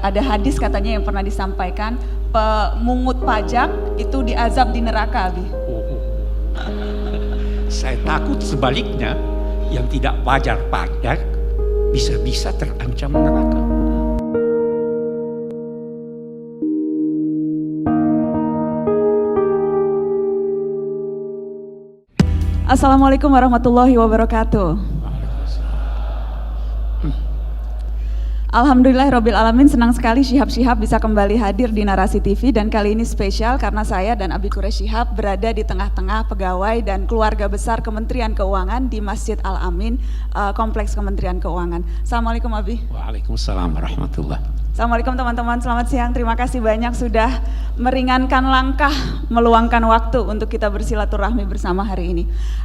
Ada hadis katanya yang pernah disampaikan, pemungut pajak itu diazab di neraka, Abi. Saya takut sebaliknya, yang tidak bayar pajak bisa-bisa terancam neraka. Assalamualaikum warahmatullahi wabarakatuh. Alhamdulillahirrabbilalamin, senang sekali Syihab bisa kembali hadir di Narasi TV, dan kali ini spesial karena saya dan Abi Quraish Syihab berada di tengah-tengah pegawai dan keluarga besar Kementerian Keuangan di Masjid Al-Amin, Kompleks Kementerian Keuangan. Assalamualaikum Abi. Waalaikumsalam warahmatullahi. Assalamualaikum teman-teman, selamat siang. Terima kasih banyak sudah meringankan langkah, meluangkan waktu untuk kita bersilaturahmi bersama hari ini.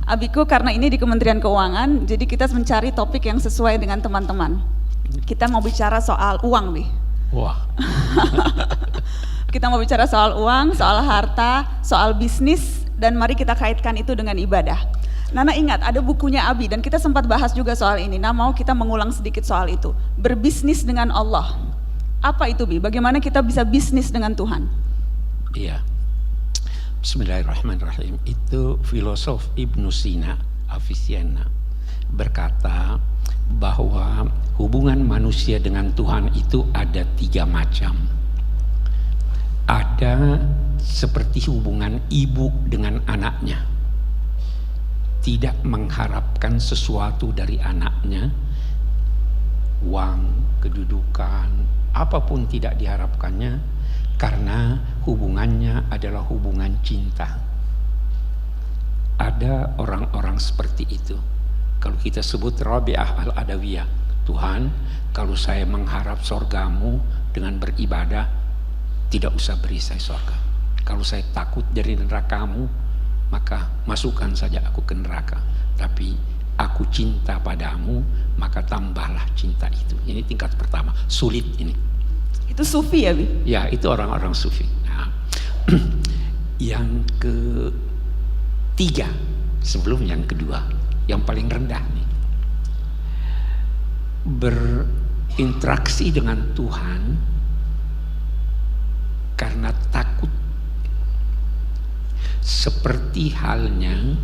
Abiku, karena ini di Kementerian Keuangan, jadi kita mencari topik yang sesuai dengan teman-teman. Kita mau bicara soal uang nih. Wah. Kita mau bicara soal uang, soal harta, soal bisnis, dan mari kita kaitkan itu dengan ibadah. Nana ingat ada bukunya Abi dan kita sempat bahas juga soal ini. Nah, mau kita mengulang sedikit soal itu. Berbisnis dengan Allah. Apa itu, Bi? Bagaimana kita bisa bisnis dengan Tuhan? Iya. Bismillahirrahmanirrahim. Itu filosof Ibnu Sina, Avicenna, berkata bahwa hubungan manusia dengan Tuhan itu ada 3 macam. Ada seperti hubungan ibu dengan anaknya, tidak mengharapkan sesuatu dari anaknya, uang, kedudukan, apapun tidak diharapkannya, karena hubungannya adalah hubungan cinta. Ada orang-orang seperti itu. Kalau kita sebut Rabi'ah al-Adawiyah, Tuhan, kalau saya mengharap sorgamu dengan beribadah, tidak usah beri saya sorga. Kalau saya takut dari nerakamu, maka masukkan saja aku ke neraka. Tapi aku cinta padamu, maka tambahlah cinta itu. Ini tingkat pertama, sulit ini. Itu sufi ya, Bi? Ya, itu orang-orang sufi. Nah, yang ketiga, sebelum yang kedua, yang paling rendah nih, berinteraksi dengan Tuhan karena takut, seperti halnya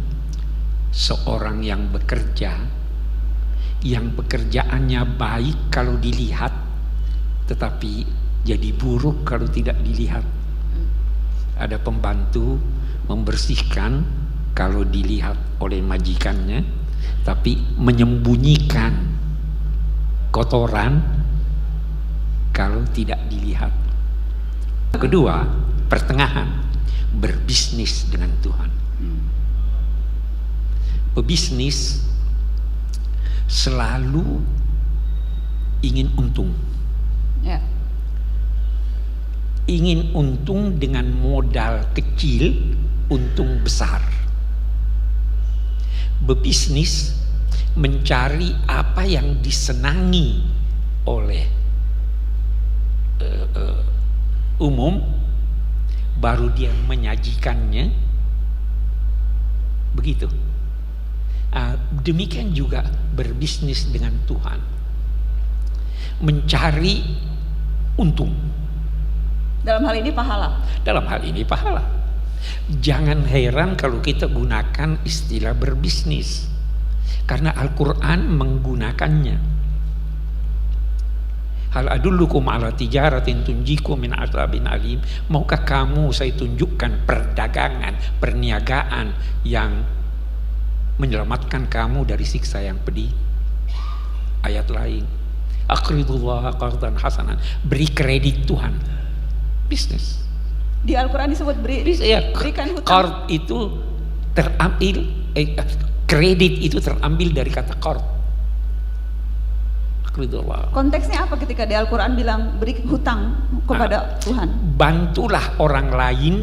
seorang yang bekerja, yang pekerjaannya baik kalau dilihat, tetapi jadi buruk kalau tidak dilihat. Ada pembantu membersihkan kalau dilihat oleh majikannya, tapi menyembunyikan kotoran kalau tidak dilihat. Kedua, pertengahan, berbisnis dengan Tuhan. Pebisnis selalu ingin untung. Ya. Ingin untung dengan modal kecil, untung besar. Bebisnis mencari apa yang disenangi oleh umum, baru dia menyajikannya. Begitu. Demikian juga berbisnis dengan Tuhan, mencari untung. Dalam hal ini pahala. Dalam hal ini pahala. Jangan heran kalau kita gunakan istilah berbisnis, karena Al-Quran menggunakannya. Hal adullukum ala tijaratin tunjikum min azabin alim. Maukah kamu saya tunjukkan perdagangan, perniagaan yang menyelamatkan kamu dari siksa yang pedih? Ayat lain, aqridullah qardan hasanan, beri kredit Tuhan. Bisnis. Di Al-Quran disebut berikan hutang. Qard itu terambil, kredit itu terambil dari kata qard. Konteksnya apa ketika di Al-Quran bilang beri hutang kepada Tuhan? Bantulah orang lain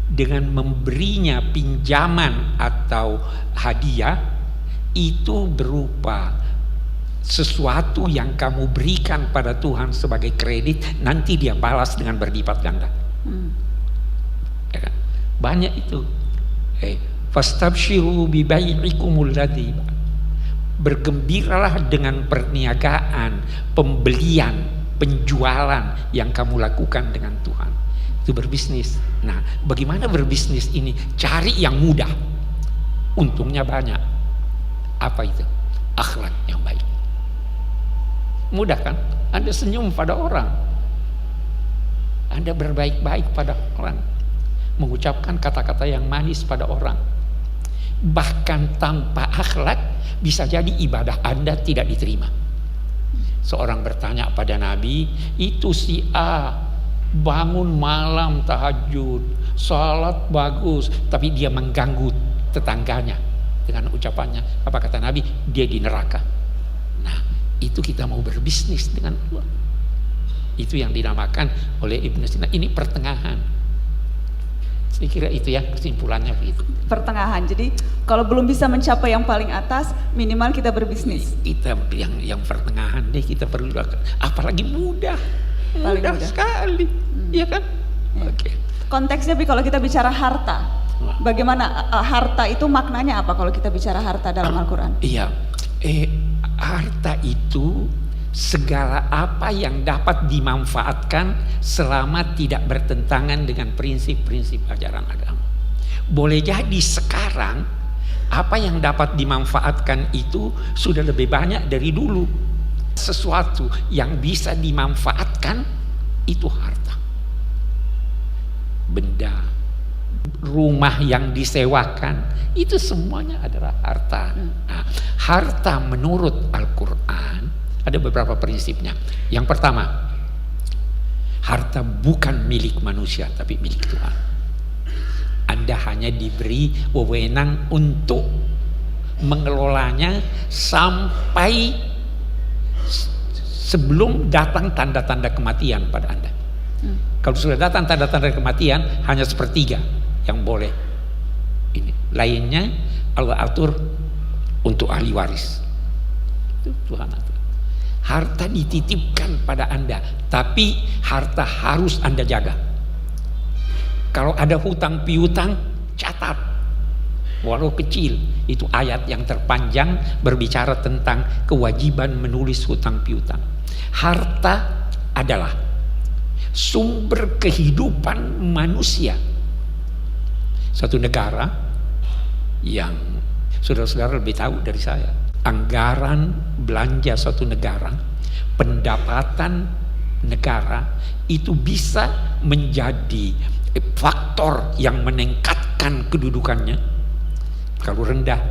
dengan memberinya pinjaman atau hadiah, itu berupa sesuatu yang kamu berikan pada Tuhan sebagai kredit, nanti dia balas dengan berlipat ganda. Ya kan? Banyak itu. Fastabshiru bi bai'ikumul ladzi. Bergembiralah dengan perniagaan, pembelian, penjualan yang kamu lakukan dengan Tuhan. Itu berbisnis. Nah, bagaimana berbisnis ini? Cari yang mudah, untungnya banyak. Apa itu? Akhlak yang baik. Mudah kan? Anda senyum pada orang, Anda berbaik-baik pada orang, mengucapkan kata-kata yang manis pada orang. Bahkan tanpa akhlak bisa jadi ibadah Anda tidak diterima. Seorang bertanya pada Nabi, itu si A bangun malam tahajud, salat bagus, tapi dia mengganggu tetangganya dengan ucapannya. Apa kata Nabi? Dia di neraka. Nah, itu kita mau berbisnis dengan Allah. Itu yang dinamakan oleh Ibnu Sina. Ini pertengahan. Saya kira itu ya kesimpulannya begitu. Pertengahan. Jadi kalau belum bisa mencapai yang paling atas, minimal kita berbisnis. Kita yang pertengahan deh kita perlu. Apalagi mudah Mudah sekali, ya kan? Ya. Oke. Konteksnya, tapi kalau kita bicara harta, bagaimana harta itu maknanya apa kalau kita bicara harta dalam Al-Quran? Iya, harta itu segala apa yang dapat dimanfaatkan selama tidak bertentangan dengan prinsip-prinsip ajaran agama. Boleh jadi sekarang apa yang dapat dimanfaatkan itu sudah lebih banyak dari dulu. Sesuatu yang bisa dimanfaatkan itu harta. Benda, rumah yang disewakan, itu semuanya adalah harta. Nah, harta menurut Al-Quran ada beberapa prinsipnya. Yang pertama, harta bukan milik manusia tapi milik Tuhan. Anda hanya diberi wewenang untuk mengelolanya sampai sebelum datang tanda-tanda kematian pada Anda. Kalau sudah datang tanda-tanda kematian, hanya sepertiga yang boleh. Ini lainnya Allah atur untuk ahli waris. Itu Tuhan atur. Harta dititipkan pada Anda, tapi harta harus Anda jaga. Kalau ada hutang piutang, catat. Walau kecil, itu ayat yang terpanjang berbicara tentang kewajiban menulis hutang piutang. Harta adalah sumber kehidupan manusia. Satu negara yang saudara-saudara lebih tahu dari saya, anggaran belanja suatu negara, pendapatan negara itu bisa menjadi faktor yang meningkatkan kedudukannya. Kalau rendah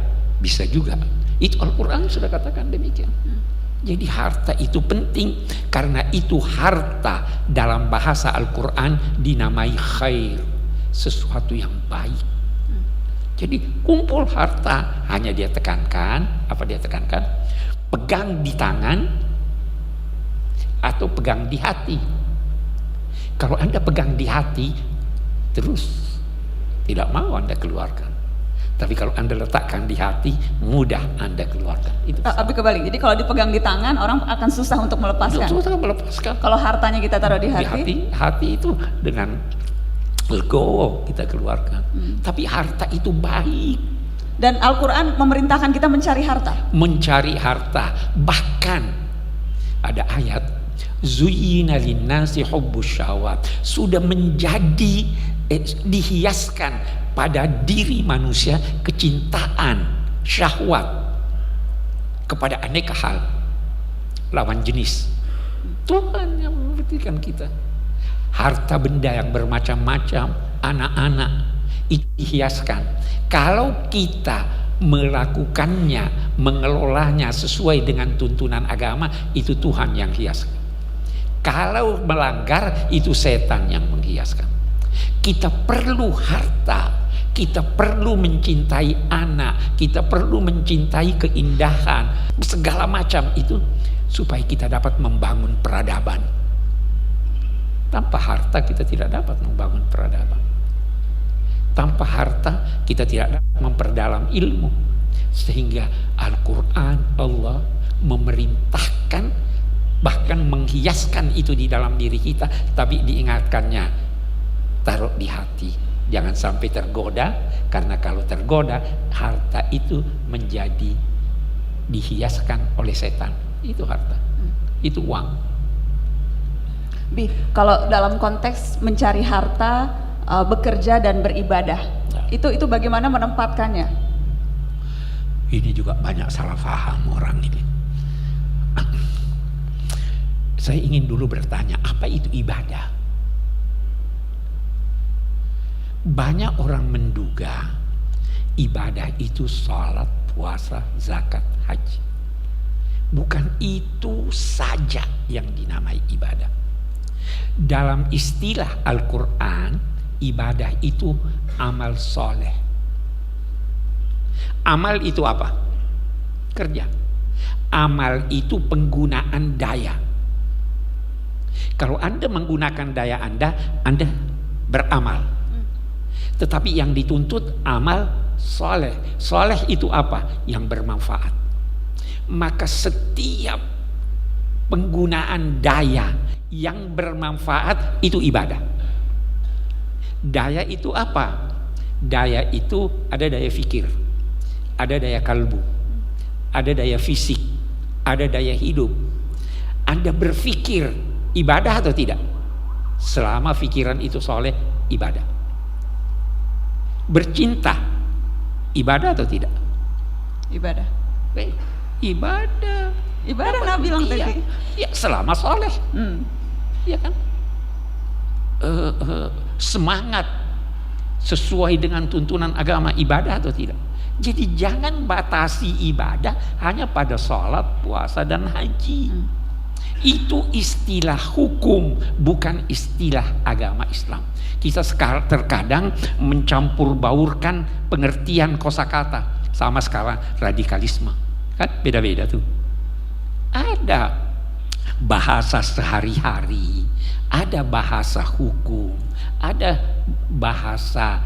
bisa juga. Itu Al-Quran sudah katakan demikian. Jadi harta itu penting, karena itu harta dalam bahasa Al-Quran dinamai khair, sesuatu yang baik. Jadi kumpul harta, hanya dia tekankan, apa dia tekankan? Pegang di tangan atau pegang di hati. Kalau Anda pegang di hati, terus tidak mau Anda keluarkan. Tapi kalau Anda letakkan di hati, mudah Anda keluarkan. Itu Tapi kebalik, jadi kalau dipegang di tangan, orang akan susah untuk melepaskan. susah melepaskan. Kalau hartanya kita taruh di hati, hati itu dengan legowo kita keluarkan. Tapi harta itu baik. dan Al-Quran memerintahkan kita mencari harta. Mencari harta. Bahkan ada ayat, zuyyina linnasi hubbus syahwat, sudah menjadi dihiaskan pada diri manusia kecintaan syahwat kepada aneka hal, lawan jenis. Tuhan yang memberikan kita harta benda yang bermacam-macam, anak-anak itu dihiaskan. Kalau kita melakukannya, mengelolanya sesuai dengan tuntunan agama, itu Tuhan yang hiaskan. Kalau melanggar, itu setan yang menghiaskan. Kita perlu harta, kita perlu mencintai anak, kita perlu mencintai keindahan, segala macam itu, supaya kita dapat membangun peradaban. Tanpa harta kita tidak dapat membangun peradaban. Tanpa harta kita tidak dapat memperdalam ilmu. Sehingga Al-Quran, Allah memerintahkan, bahkan menghiaskan itu di dalam diri kita. Tapi diingatkannya, taruh di hati, jangan sampai tergoda. Karena kalau tergoda, harta itu menjadi dihiaskan oleh setan. Itu harta, itu uang. Bi, kalau dalam konteks mencari harta, bekerja dan beribadah, itu bagaimana menempatkannya? Ini juga banyak salah paham orang ini. Saya ingin dulu bertanya, apa itu ibadah? Banyak orang menduga ibadah itu salat, puasa, zakat, haji. Bukan itu saja yang dinamai ibadah. Dalam istilah Al-Quran, ibadah itu amal soleh. Amal itu apa? Kerja. Amal itu penggunaan daya. Kalau Anda menggunakan daya Anda beramal. Tetapi yang dituntut amal soleh. Soleh itu apa? Yang bermanfaat. Maka setiap penggunaan daya yang bermanfaat itu ibadah. Daya itu apa? Daya itu ada daya fikir, ada daya kalbu, ada daya fisik, ada daya hidup. Anda berpikir ibadah atau tidak? Selama pikiran itu soleh, ibadah. Bercinta, ibadah atau tidak? Ibadah. Ibadah. Ibadah Nabi bilang tadi. Ya, selama soleh. Ya kan? Semangat sesuai dengan tuntunan agama, ibadah atau tidak? Jadi jangan batasi ibadah hanya pada sholat, puasa, dan haji. Itu istilah hukum, bukan istilah agama Islam. Kita terkadang mencampur baurkan pengertian kosakata. Sama sekarang radikalisme, kan beda-beda tuh. Ada bahasa sehari-hari, ada bahasa hukum, ada bahasa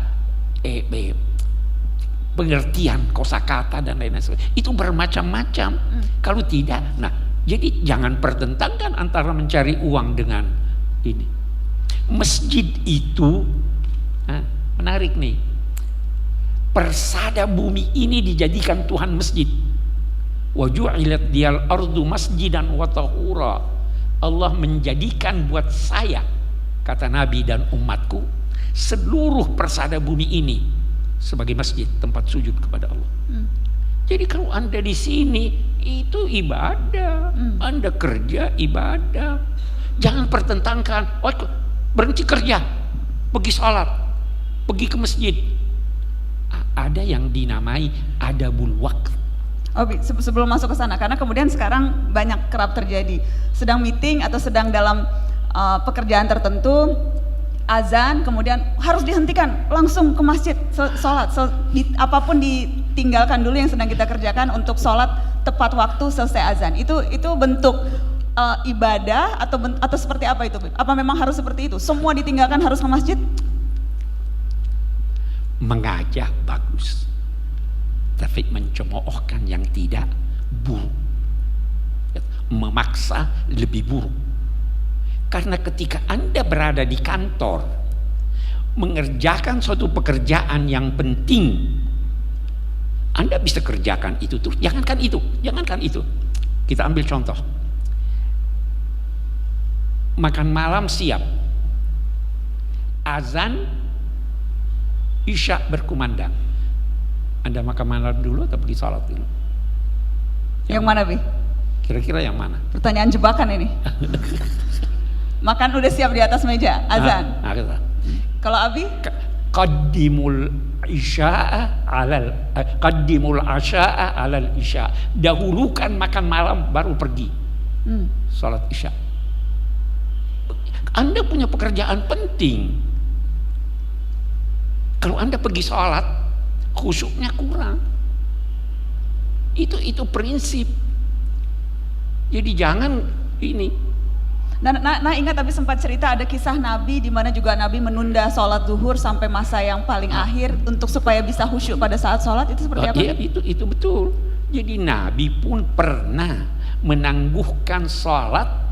pengertian kosakata dan lain-lain sebagainya. Itu bermacam-macam. Kalau tidak, nah jadi jangan pertentangkan antara mencari uang dengan ini. Masjid itu menarik nih. Persada bumi ini dijadikan Tuhan masjid. Wa ju'ilat diyal ardu masjidan wa tahura. Allah menjadikan buat saya, kata Nabi dan umatku, seluruh persada bumi ini sebagai masjid, tempat sujud kepada Allah. Jadi kalau Anda di sini itu ibadah, Anda kerja ibadah. Jangan pertentangkan, berhenti kerja, pergi sholat, pergi ke masjid. Ada yang dinamai adabul waqt. Sebelum masuk ke sana, karena kemudian sekarang banyak kerap terjadi, sedang meeting atau sedang dalam pekerjaan tertentu, azan kemudian harus dihentikan, langsung ke masjid sholat, apapun ditinggalkan dulu yang sedang kita kerjakan untuk sholat tepat waktu selesai azan. Itu bentuk ibadah atau seperti apa itu? Apa memang harus seperti itu? Semua ditinggalkan harus ke masjid? Mengajak bagus, tapi mencemoohkan yang tidak buruk, memaksa lebih buruk. Karena ketika Anda berada di kantor mengerjakan suatu pekerjaan yang penting, Anda bisa kerjakan itu terus. Jangankan itu. Kita ambil contoh. Makan malam siap, azan isya berkumandang. Anda makan malam dulu atau pergi sholat dulu? Yang mana, Bi? Kira-kira yang mana? Pertanyaan jebakan ini. Makan udah siap di atas meja, azan. Kalau Abi? Qaddimul asya'a alal isya. Dahulukan makan malam baru pergi sholat isya. Anda punya pekerjaan penting. Kalau Anda pergi sholat, khusyuknya kurang. Itu prinsip. Jadi jangan ini. Nah ingat tapi sempat cerita ada kisah Nabi di mana juga Nabi menunda sholat zuhur sampai masa yang paling akhir untuk supaya bisa khusyuk pada saat sholat. Itu seperti apa? Iya, itu betul. Jadi Nabi pun pernah menangguhkan sholat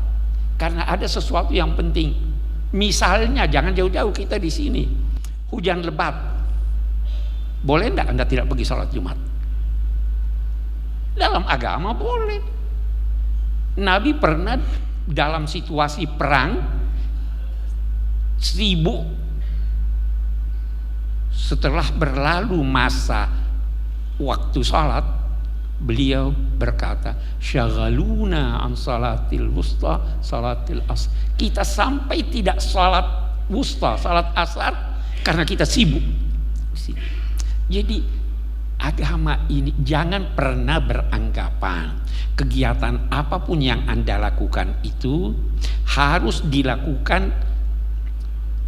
karena ada sesuatu yang penting. Misalnya jangan jauh-jauh, kita di sini hujan lebat, boleh enggak Anda tidak pergi sholat Jumat? Dalam agama boleh. Nabi pernah dalam situasi perang sibuk, setelah berlalu masa waktu salat, beliau berkata, syaghaluna an salatil wusta salatil asr. Kita sampai tidak salat wusta, salat asar, karena kita sibuk. Jadi agama ini jangan pernah beranggapan kegiatan apapun yang Anda lakukan itu harus dilakukan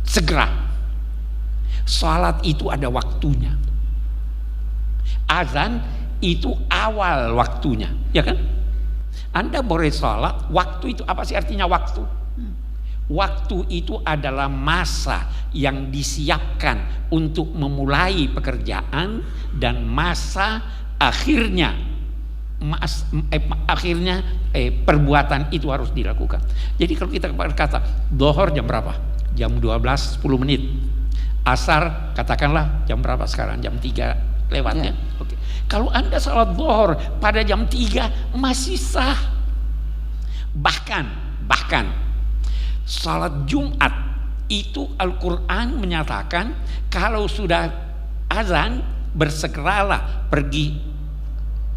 segera. Salat itu ada waktunya. Azan itu awal waktunya, ya kan? Anda boleh salat, waktu itu apa sih artinya waktu? Waktu itu adalah masa yang disiapkan untuk memulai pekerjaan dan masa akhirnya perbuatan itu harus dilakukan. Jadi kalau kita berkata Zuhur jam berapa? Jam 12 10 menit. Asar katakanlah jam berapa sekarang? Jam 3 lewatnya. Oke. Kalau Anda salat Zuhur pada jam 3 masih sah. Bahkan salat Jumat itu Al-Quran menyatakan kalau sudah azan bersegeralah pergi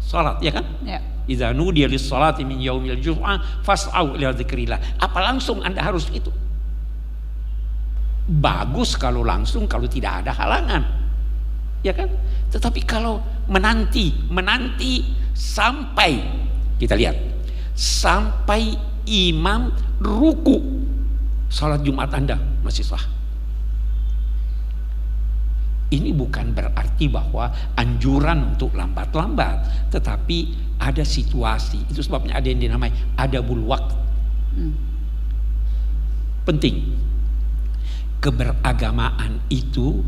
salat, ya kan? Ya. Idza nudiya lis-salati min yaumil jum'ah fas'au ila dzikrillah. Apa langsung Anda harus itu? Bagus kalau langsung, kalau tidak ada halangan, ya kan? Tetapi kalau menanti sampai kita lihat sampai imam ruku, salat Jumat Anda masih sah. Ini bukan berarti bahwa anjuran untuk lambat-lambat, tetapi ada situasi. Itu sebabnya ada yang dinamai adabul waqt. Penting. Keberagamaan itu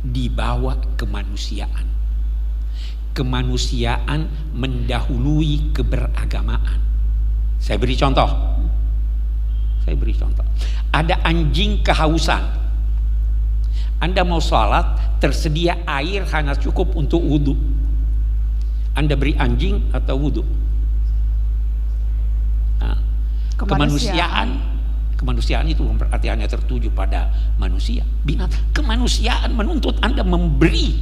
dibawa kemanusiaan. Kemanusiaan mendahului keberagamaan. Saya beri contoh. Ada anjing kehausan. Anda mau sholat, tersedia air hanya cukup untuk wudhu. Anda beri anjing atau wudhu? Nah, kemanusiaan itu berarti hanya tertuju pada manusia. Kemanusiaan menuntut Anda memberi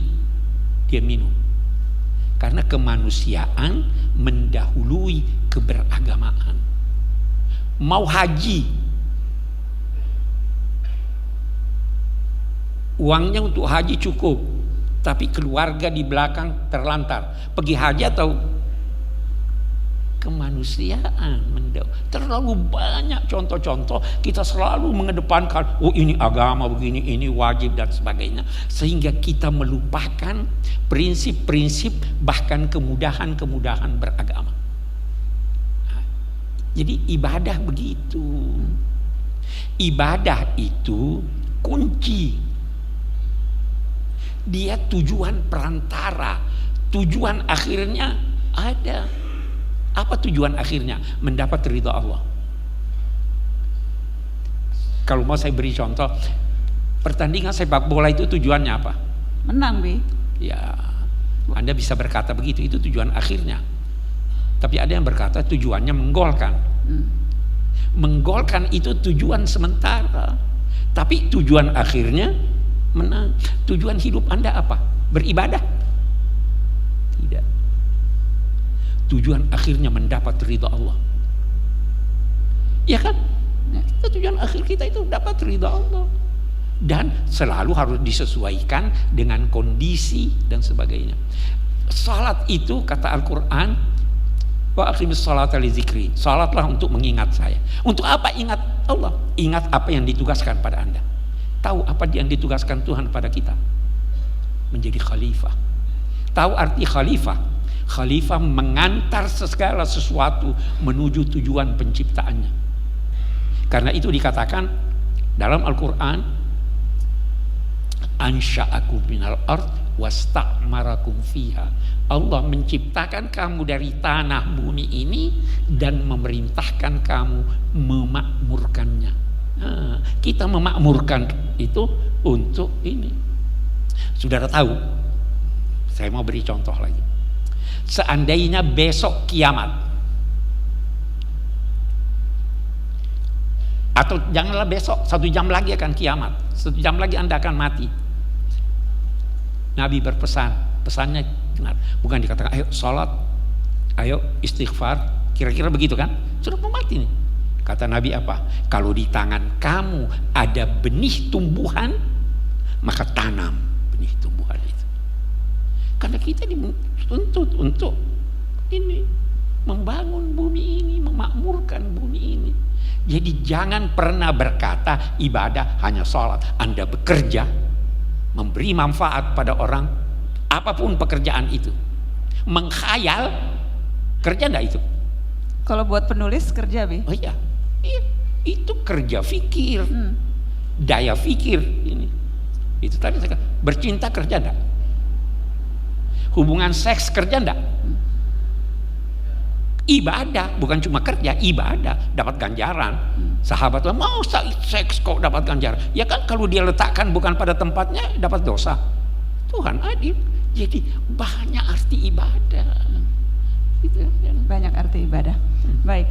dia minum. Karena kemanusiaan mendahului keberagamaan. Mau haji, uangnya untuk haji cukup, tapi keluarga di belakang terlantar. Pergi haji atau kemanusiaan terlalu banyak contoh-contoh kita selalu mengedepankan ini agama begini, ini wajib dan sebagainya, sehingga kita melupakan prinsip-prinsip bahkan kemudahan-kemudahan beragama. Jadi ibadah begitu. Ibadah itu kunci. Dia tujuan perantara. Tujuan akhirnya ada. Apa tujuan akhirnya? Mendapat ridha Allah. Kalau mau saya beri contoh, pertandingan sepak bola itu tujuannya apa? Menang, Bi. Ya, Anda bisa berkata begitu, itu tujuan akhirnya. Tapi ada yang berkata tujuannya menggolkan. Menggolkan itu tujuan sementara. Tapi tujuan akhirnya menang. Tujuan hidup Anda apa? Beribadah? Tidak. Tujuan akhirnya mendapat ridha Allah. Ya kan? Tujuan akhir kita itu dapat ridha Allah. Dan selalu harus disesuaikan dengan kondisi dan sebagainya. Salat itu kata Al-Quran, wa aqimis salata li dzikri. Salatlah untuk mengingat saya. Untuk apa ingat Allah? Ingat apa yang ditugaskan pada Anda. Tahu apa yang ditugaskan Tuhan pada kita? Menjadi khalifah. Tahu arti khalifah? Khalifah mengantar segala sesuatu menuju tujuan penciptaannya. Karena itu dikatakan dalam Al-Quran, ansha'akum minal ard wasta'marakum fiha. Allah menciptakan kamu dari tanah bumi ini dan memerintahkan kamu memakmurkannya. Nah, kita memakmurkan itu untuk ini. Saudara tahu, saya mau beri contoh lagi. Seandainya besok kiamat, atau janganlah besok, 1 jam lagi akan kiamat, 1 jam lagi Anda akan mati. Nabi berpesan, pesannya bukan dikatakan ayo sholat, ayo istighfar, kira-kira begitu kan? Sudah mau mati nih. Kata Nabi apa? Kalau di tangan kamu ada benih tumbuhan, maka tanam benih tumbuhan itu. Karena kita dituntut untuk ini, membangun bumi ini, memakmurkan bumi ini. Jadi jangan pernah berkata ibadah hanya sholat. Anda bekerja, memberi manfaat pada orang, apapun pekerjaan itu. Menghayal, kerja enggak itu? Kalau buat penulis kerja, Bi? Oh iya, itu kerja fikir, daya fikir ini. Itu tadi saya katakan, bercinta kerja enggak? Hubungan seks kerja enggak? Ibadah, bukan cuma kerja, ibadah, dapat ganjaran. Sahabatlah mau seks kok dapat ganjaran. Ya kan kalau dia letakkan bukan pada tempatnya dapat dosa. Tuhan adil. Jadi banyak arti ibadah. Gitu, ya. Banyak arti ibadah. Baik,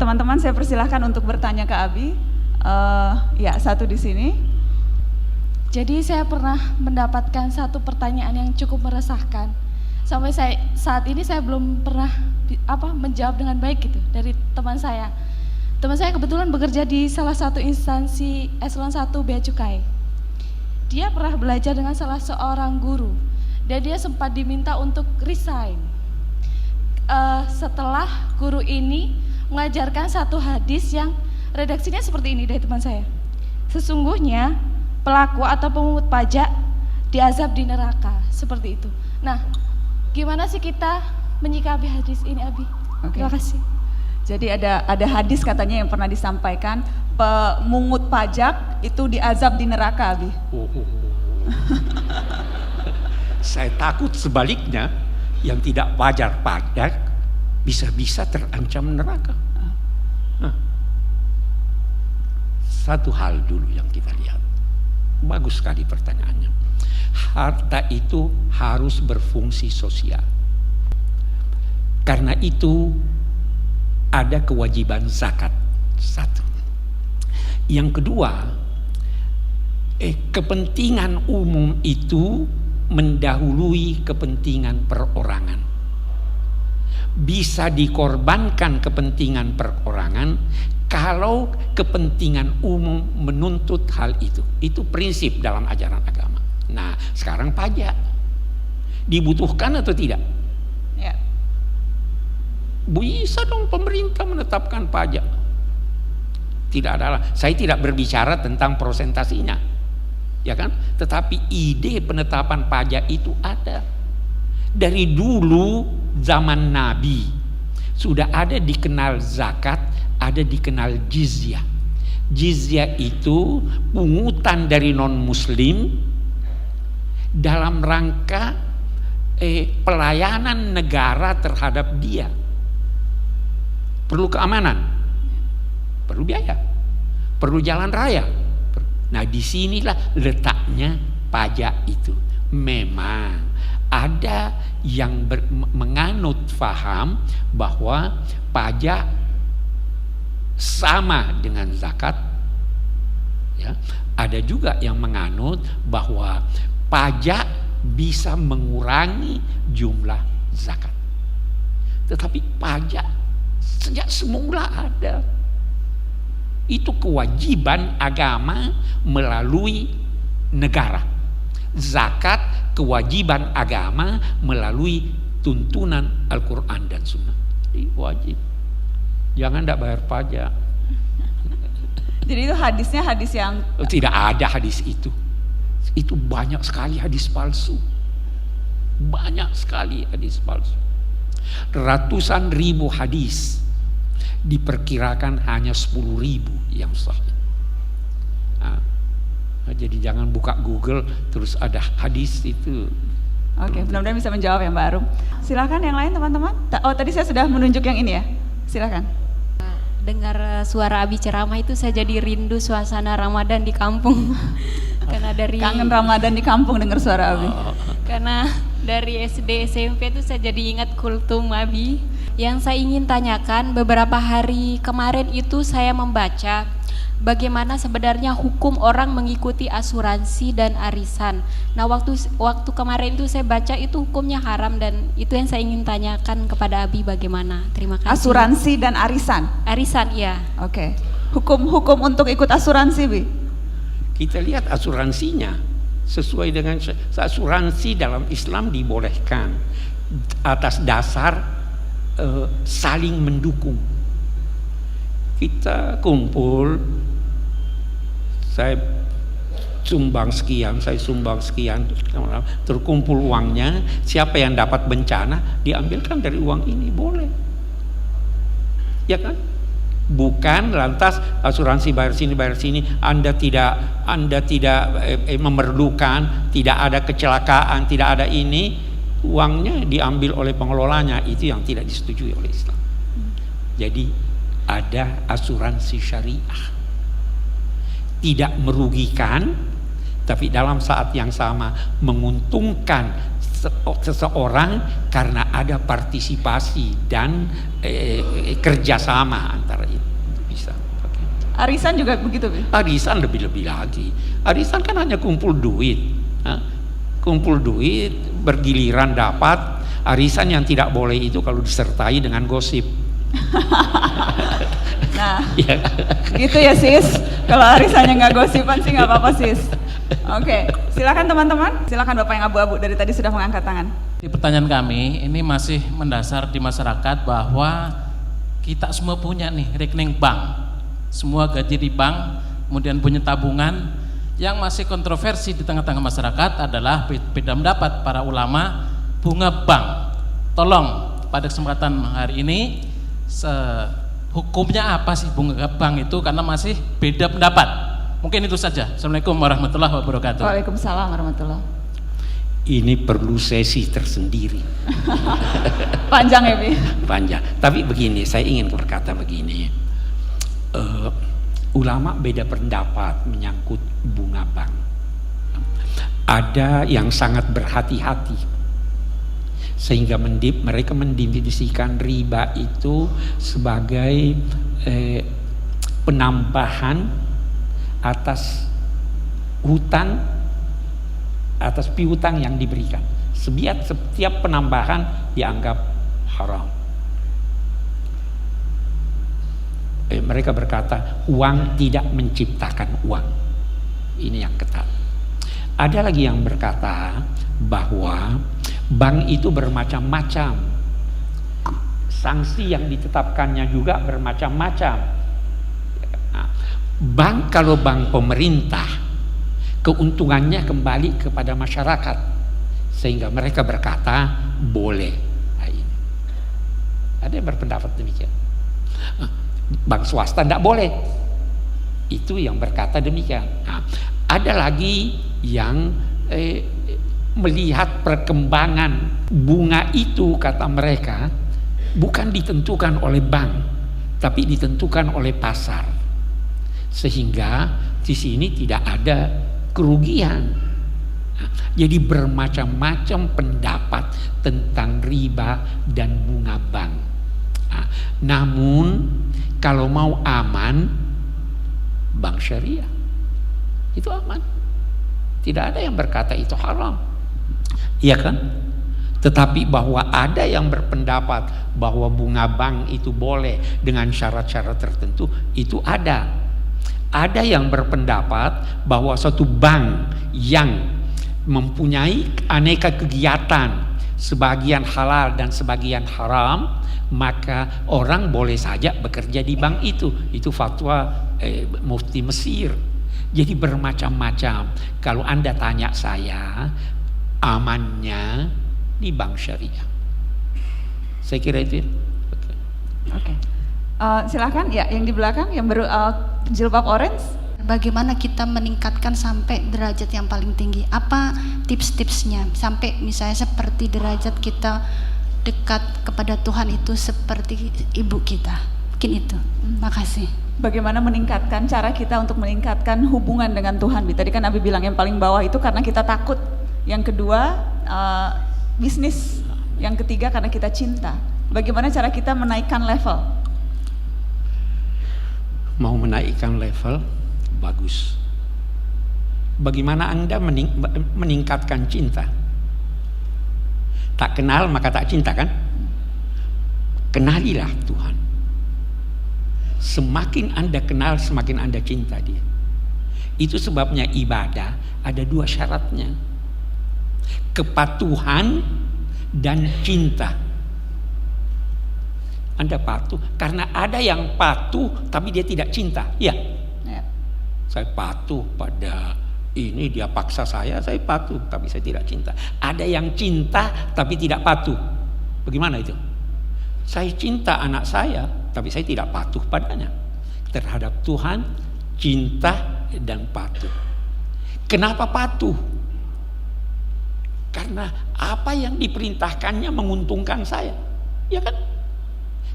teman-teman saya persilahkan untuk bertanya ke Abi. Ya, satu di sini. Jadi saya pernah mendapatkan satu pertanyaan yang cukup meresahkan. Sampai saat ini saya belum pernah menjawab dengan baik gitu dari teman saya. Teman saya kebetulan bekerja di salah satu instansi eselon 1 Bea Cukai. Dia pernah belajar dengan salah seorang guru dan dia sempat diminta untuk resign. Setelah guru ini mengajarkan satu hadis yang redaksinya seperti ini dari teman saya. Sesungguhnya pelaku atau pemungut pajak diazab di neraka, seperti itu. Nah, gimana sih kita menyikapi hadis ini, Abi? Oke. Terima kasih. Jadi ada hadis katanya yang pernah disampaikan, pemungut pajak itu diazab di neraka, Abi. Saya takut sebaliknya, yang tidak wajar pajak bisa-bisa terancam neraka. Satu hal dulu yang kita lihat, bagus sekali pertanyaannya. Harta itu harus berfungsi sosial. Karena itu ada kewajiban zakat. Satu. Yang kedua, kepentingan umum itu mendahului kepentingan perorangan. Bisa dikorbankan kepentingan perorangan kalau kepentingan umum menuntut hal itu. Itu prinsip dalam ajaran agama. Nah, sekarang pajak dibutuhkan atau tidak? Ya. Bisa dong pemerintah menetapkan pajak. Tidak adalah, saya tidak berbicara tentang prosentasinya, ya kan? Tetapi ide penetapan pajak itu ada. Dari dulu zaman Nabi sudah ada dikenal zakat, ada dikenal jizyah. Jizyah itu pungutan dari non-muslim dalam rangka pelayanan negara terhadap dia. Perlu keamanan, perlu biaya, perlu jalan raya. Nah, disinilah letaknya pajak itu. Memang ada yang menganut faham bahwa pajak sama dengan zakat, ya. Ada juga yang menganut bahwa pajak bisa mengurangi jumlah zakat. Tetapi pajak sejak semula ada. Itu kewajiban agama melalui negara. Zakat kewajiban agama melalui tuntunan Al-Quran dan Sunnah. Jadi wajib. Jangan tidak bayar pajak. Jadi itu hadisnya hadis yang tidak ada hadis itu. Itu banyak sekali hadis palsu. Banyak sekali hadis palsu. Ratusan ribu hadis, diperkirakan hanya 10.000 yang sahih. Jadi jangan buka Google terus ada hadis itu. Oke, mudah-mudahan bisa menjawab ya Mbak Arum. Silakan yang lain teman-teman. Oh, tadi saya sudah menunjuk yang ini ya. Silakan. Dengar suara Abi ceramah itu saya jadi rindu suasana Ramadan di kampung. Karena dari kangen Ramadan di kampung dengar suara Abi. Karena Dari SD SMP itu saya jadi ingat kultum Abi. Yang saya ingin tanyakan, beberapa hari kemarin itu saya membaca bagaimana sebenarnya hukum orang mengikuti asuransi dan arisan. Nah, waktu kemarin itu saya baca itu hukumnya haram, dan itu yang saya ingin tanyakan kepada Abi bagaimana. Terima kasih. Asuransi dan arisan. Arisan, ya. Oke. Hukum untuk ikut asuransi, Bi? Kita lihat asuransinya. Sesuai dengan asuransi dalam Islam dibolehkan atas dasar saling mendukung. Kita kumpul, saya sumbang sekian, terkumpul uangnya, siapa yang dapat bencana diambilkan dari uang ini, boleh, ya kan? Bukan lantas asuransi bayar sini, Anda tidak memerlukan, tidak ada kecelakaan, tidak ada ini, uangnya diambil oleh pengelolanya. Itu yang tidak disetujui oleh Islam. Jadi ada asuransi syariah, tidak merugikan, tapi dalam saat yang sama menguntungkan seseorang karena ada partisipasi dan kerjasama antara itu. Bisa. Arisan juga begitu, Bi? Arisan lebih-lebih lagi. Arisan kan hanya kumpul duit, bergiliran dapat. Arisan yang tidak boleh itu kalau disertai dengan gosip. Nah, Ya. gitu ya sis. Kalau arisannya nggak gosipan sih nggak apa-apa sis. Oke, silakan teman-teman. Silakan Bapak yang abu-abu dari tadi sudah mengangkat tangan. Di pertanyaan kami ini masih mendasar di masyarakat bahwa kita semua punya nih rekening bank, semua gaji di bank, kemudian punya tabungan. Yang masih kontroversi di tengah-tengah masyarakat adalah beda pendapat para ulama bunga bank. Tolong pada kesempatan hari ini hukumnya apa sih bunga bank itu, karena masih beda pendapat. Mungkin itu saja. Assalamualaikum warahmatullahi wabarakatuh. Waalaikumsalam warahmatullahi. Ini perlu sesi tersendiri. Panjang ya, Bi? Panjang. Tapi begini, saya ingin berkata begini. Ulama beda pendapat menyangkut bunga bank. Ada yang sangat berhati-hati sehingga mereka mendefinisikan riba itu sebagai penambahan atas hutang, atas piutang yang diberikan. Setiap penambahan dianggap haram. Mereka berkata uang tidak menciptakan uang. Ini yang ketat. Ada lagi yang berkata bahwa bank itu bermacam-macam, sanksi yang ditetapkannya juga bermacam-macam. Bank, kalau bank pemerintah, keuntungannya kembali kepada masyarakat, sehingga mereka berkata boleh. Nah, ini. Ada yang berpendapat demikian. Bank swasta tidak boleh, itu yang berkata demikian. Nah, ada lagi yang melihat perkembangan bunga itu, kata mereka bukan ditentukan oleh bank, tapi ditentukan oleh pasar. Sehingga di sini tidak ada kerugian. Nah, jadi bermacam-macam pendapat tentang riba dan bunga bank. Nah, namun kalau mau aman, bank syariah itu aman. Tidak ada yang berkata itu haram, iya kan? Tetapi bahwa ada yang berpendapat bahwa bunga bank itu boleh dengan syarat-syarat tertentu, itu ada. Ada yang berpendapat bahwa suatu bank yang mempunyai aneka kegiatan, sebagian halal dan sebagian haram, maka orang boleh saja bekerja di bank itu. Itu fatwa Mufti Mesir. Jadi bermacam-macam. Kalau Anda tanya saya, amannya di bank syariah. Saya kira itu. Oke. Silakan ya, yang di belakang yang baru jilbab orange. Bagaimana kita meningkatkan sampai derajat yang paling tinggi? Apa tips-tipsnya sampai misalnya seperti derajat kita dekat kepada Tuhan itu seperti ibu kita? Mungkin itu. Makasih. Bagaimana meningkatkan, cara kita untuk meningkatkan hubungan dengan Tuhan? Tadi kan Abi bilang yang paling bawah itu karena kita takut. Yang kedua bisnis. Yang ketiga karena kita cinta. Bagaimana cara kita menaikkan level? Mau menaikkan level, bagus. Bagaimana Anda meningkatkan cinta? Tak kenal maka tak cinta kan? Kenalilah Tuhan. Semakin Anda kenal, semakin Anda cinta Dia. Itu sebabnya ibadah ada 2 syaratnya. Kepatuhan dan cinta. Anda patuh karena ada yang patuh tapi dia tidak cinta. Ya. Saya patuh pada ini, dia paksa saya patuh tapi saya tidak cinta. Ada yang cinta tapi tidak patuh. Bagaimana itu? Saya cinta anak saya tapi saya tidak patuh padanya. Terhadap Tuhan cinta dan patuh. Kenapa patuh? Karena apa yang diperintahkannya menguntungkan saya. Ya kan?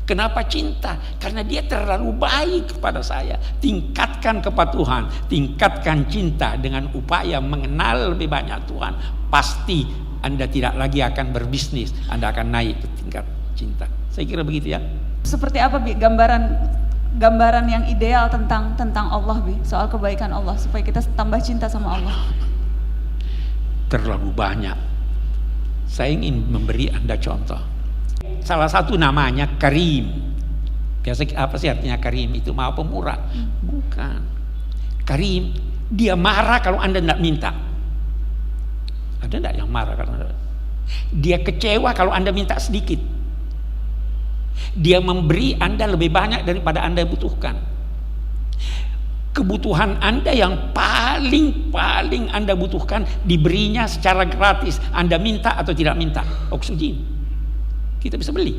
Kenapa cinta? Karena dia terlalu baik kepada saya. Tingkatkan kepatuhan, tingkatkan cinta dengan upaya mengenal lebih banyak Tuhan. Pasti Anda tidak lagi akan berbisnis, Anda akan naik ke tingkat cinta. Saya kira begitu ya. Seperti apa Bi gambaran yang ideal tentang Allah Bi, soal kebaikan Allah supaya kita tambah cinta sama Allah? Terlalu banyak. Saya ingin memberi Anda contoh. Salah satu namanya Karim. Biasa apa sih artinya Karim? Itu Maha Pemurah. Bukan. Karim, dia marah kalau Anda tidak minta. Ada tidak yang marah kalau Anda? Dia kecewa kalau Anda minta sedikit. Dia memberi Anda lebih banyak daripada Anda butuhkan. Kebutuhan Anda yang paling Anda butuhkan diberinya secara gratis. Anda minta atau tidak minta? Oksigen. Kita bisa beli.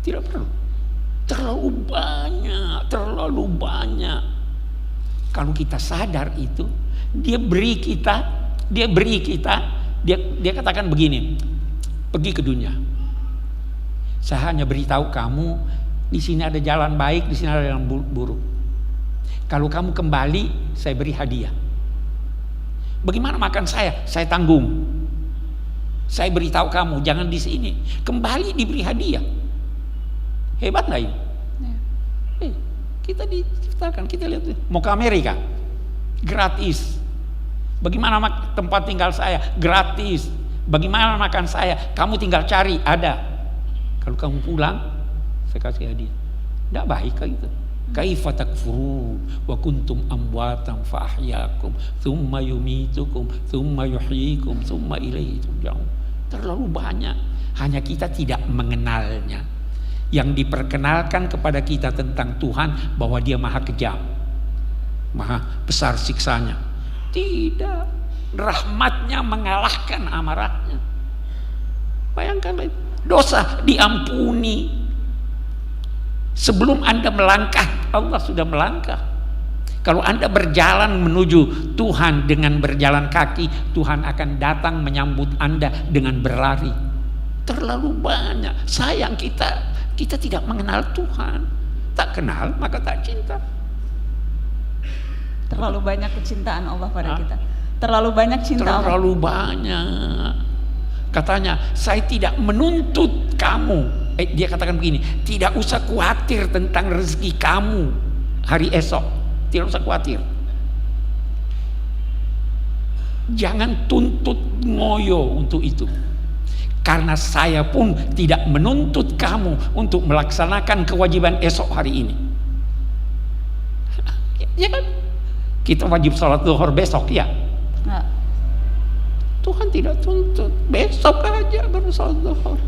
Tidak perlu. Terlalu banyak. Kalau kita sadar itu, dia beri kita, dia katakan begini, pergi ke dunia. Saya hanya beritahu kamu, di sini ada jalan baik, di sini ada jalan buruk. Kalau kamu kembali, saya beri hadiah. Bagaimana makan saya? Saya tanggung. Saya beritahu kamu, jangan di sini. Kembali diberi hadiah. Hebat nggak ini? Kita diciptakan, kita lihat. Mau ke Amerika? Gratis. Bagaimana tempat tinggal saya? Gratis. Bagaimana makan saya? Kamu tinggal cari, ada. Kalau kamu pulang, saya kasih hadiah. Tidak baik kayak gitu. Kaifa takfurun wa kuntum amwatan fa ahyaakum thumma yumitukum thumma yuhyikum thumma ilaihi turja'un. Terlalu banyak, hanya kita tidak mengenalnya. Yang diperkenalkan kepada kita tentang Tuhan bahwa Dia maha kejam, maha besar siksanya. Tidak, rahmatnya mengalahkan amarahnya. Bayangkan, dosa diampuni. Sebelum Anda melangkah, Allah sudah melangkah. Kalau Anda berjalan menuju Tuhan dengan berjalan kaki, Tuhan akan datang menyambut Anda dengan berlari. Terlalu banyak. Sayang kita tidak mengenal Tuhan. Tak kenal maka tak cinta. Terlalu banyak kecintaan Allah pada kita. Terlalu banyak cinta Allah. Terlalu banyak. Katanya, saya tidak menuntut kamu. Dia katakan begini, tidak usah khawatir tentang rezeki kamu hari esok. Tidak usah khawatir. Jangan tuntut ngoyo untuk itu. Karena saya pun tidak menuntut kamu untuk melaksanakan kewajiban esok hari ini. Ya kan? Kita wajib sholat zuhur besok ya. Nah. Tuhan tidak tuntut. Besok aja baru sholat zuhur.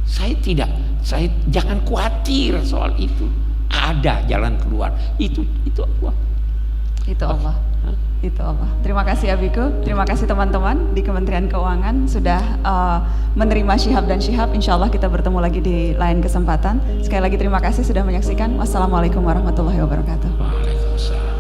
Saya jangan khawatir soal itu. Ada jalan keluar. Itu Allah. Itu Allah. Itu Allah. Terima kasih Abiku. Terima kasih teman-teman di Kementerian Keuangan sudah menerima Syihab dan Syihab. Insya Allah kita bertemu lagi di lain kesempatan. Sekali lagi terima kasih sudah menyaksikan. Wassalamualaikum warahmatullahi wabarakatuh. Waalaikumsalam.